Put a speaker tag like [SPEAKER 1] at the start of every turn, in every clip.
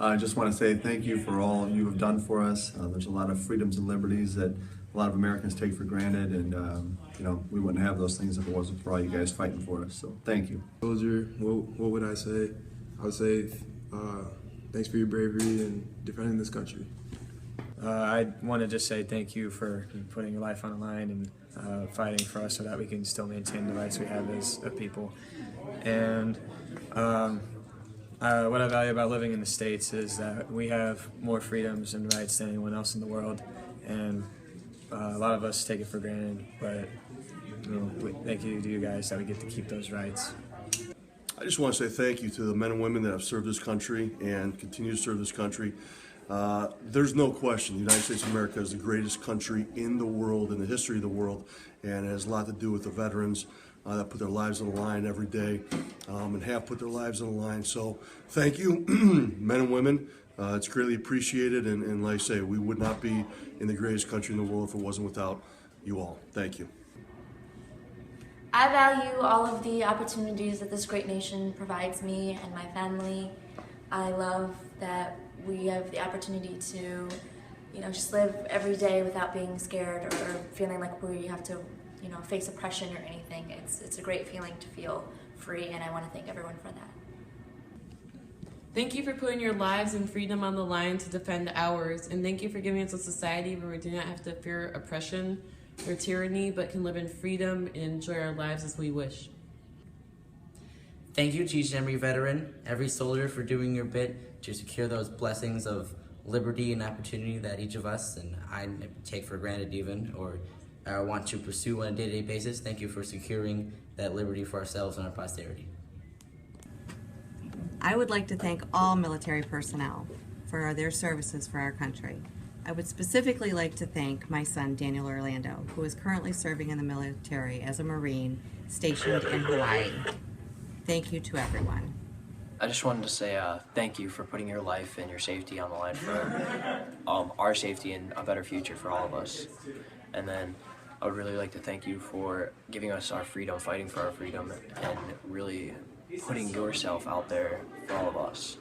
[SPEAKER 1] I just want to say thank you for all you have done for us. There's a lot of freedoms and liberties that a lot of Americans take for granted, and we wouldn't have those things if it wasn't for all you guys fighting for us. So thank you.
[SPEAKER 2] Soldier, what would I say? I would say thanks for your bravery in defending this country.
[SPEAKER 3] I want to just say thank you for putting your life on the line and fighting for us so that we can still maintain the rights we have as a people. And what I value about living in the States is that we have more freedoms and rights than anyone else in the world, and a lot of us take it for granted, but thank you to you guys that we get to keep those rights.
[SPEAKER 4] I just want to say thank you to the men and women that have served this country and continue to serve this country. There's no question the United States of America is the greatest country in the world, in the history of the world, and it has a lot to do with the veterans that put their lives on the line every day and have put their lives on the line. So thank you, men and women. It's greatly appreciated, and like I say, we would not be in the greatest country in the world if it wasn't without you all. Thank you.
[SPEAKER 5] I value all of the opportunities that this great nation provides me and my family. I love that we have the opportunity to, just live every day without being scared or feeling like we have to, face oppression or anything. It's a great feeling to feel free, and I want to thank everyone for that.
[SPEAKER 6] Thank you for putting your lives and freedom on the line to defend ours, and thank you for giving us a society where we do not have to fear oppression or tyranny, but can live in freedom and enjoy our lives as we wish.
[SPEAKER 7] Thank you to each and every veteran, every soldier, for doing your bit to secure those blessings of liberty and opportunity that each of us, and I take for granted even, or want to pursue on a day-to-day basis. Thank you for securing that liberty for ourselves and our posterity.
[SPEAKER 8] I would like to thank all military personnel for their services for our country. I would specifically like to thank my son, Daniel Orlando, who is currently serving in the military as a Marine stationed in Hawaii. Thank you to everyone.
[SPEAKER 9] I just wanted to say thank you for putting your life and your safety on the line for our safety and a better future for all of us. And then I would really like to thank you for giving us our freedom, fighting for our freedom, and really putting yourself out there for all of us.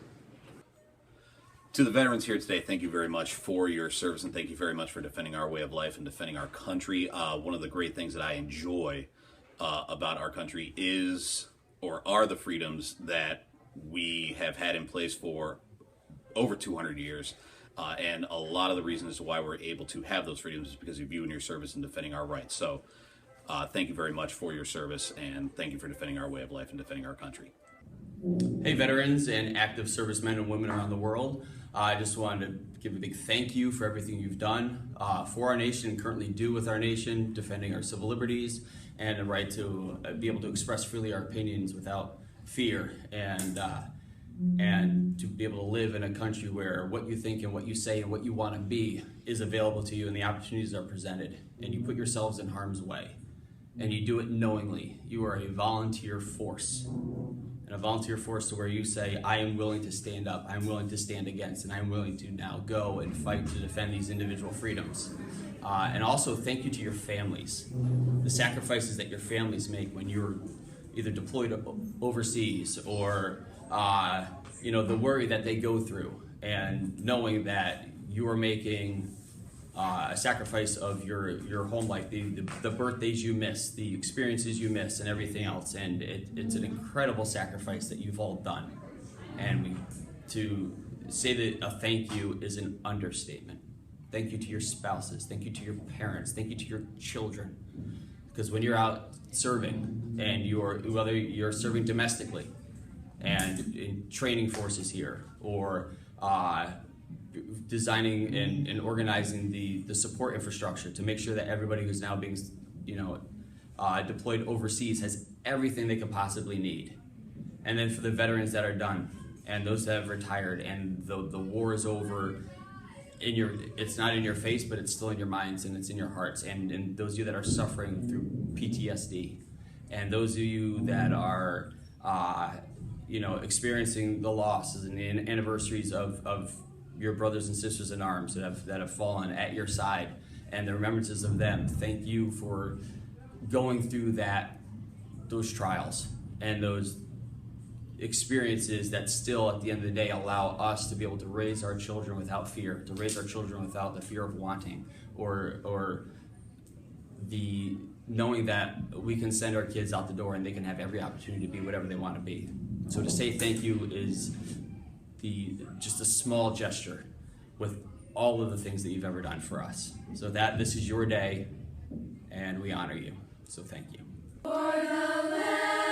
[SPEAKER 10] To the veterans here today, thank you very much for your service, and thank you very much for defending our way of life and defending our country. One of the great things that I enjoy about our country are the freedoms that we have had in place for over 200 years. And a lot of the reasons as to why we're able to have those freedoms is because of you and your service in defending our rights. So thank you very much for your service, and thank you for defending our way of life and defending our country.
[SPEAKER 11] Hey veterans and active servicemen and women around the world. I just wanted to give a big thank you for everything you've done for our nation and currently do with our nation, defending our civil liberties and the right to be able to express freely our opinions without fear, and to be able to live in a country where what you think and what you say and what you want to be is available to you and the opportunities are presented, and you put yourselves in harm's way, and you do it knowingly. You are a volunteer force, and a volunteer force to where you say, I am willing to stand up, I'm willing to stand against, and I'm willing to now go and fight to defend these individual freedoms. And also thank you to your families, the sacrifices that your families make when you're either deployed overseas or the worry that they go through, and knowing that you are making a sacrifice of your home life, the birthdays you miss, the experiences you miss, and everything else. And it's an incredible sacrifice that you've all done. And to say that a thank you is an understatement. Thank you to your spouses. Thank you to your parents. Thank you to your children. Because when you're out serving, and whether you're serving domestically and in training forces here, or designing and organizing the support infrastructure to make sure that everybody who's now being deployed overseas has everything they could possibly need. And then for the veterans that are done and those that have retired and the war is over, it's not in your face, but it's still in your minds and it's in your hearts. And those of you that are suffering through PTSD, and those of you that are experiencing the losses and the anniversaries of your brothers and sisters in arms that have fallen at your side, and the remembrances of them. Thank you for going through those trials and those experiences that still, at the end of the day, allow us to be able to raise our children without fear, to raise our children without the fear of wanting, or the knowing that we can send our kids out the door and they can have every opportunity to be whatever they want to be. So to say thank you is just a small gesture with all of the things that you've ever done for us. So this is your day, and we honor you. So thank you.
[SPEAKER 12] For the land.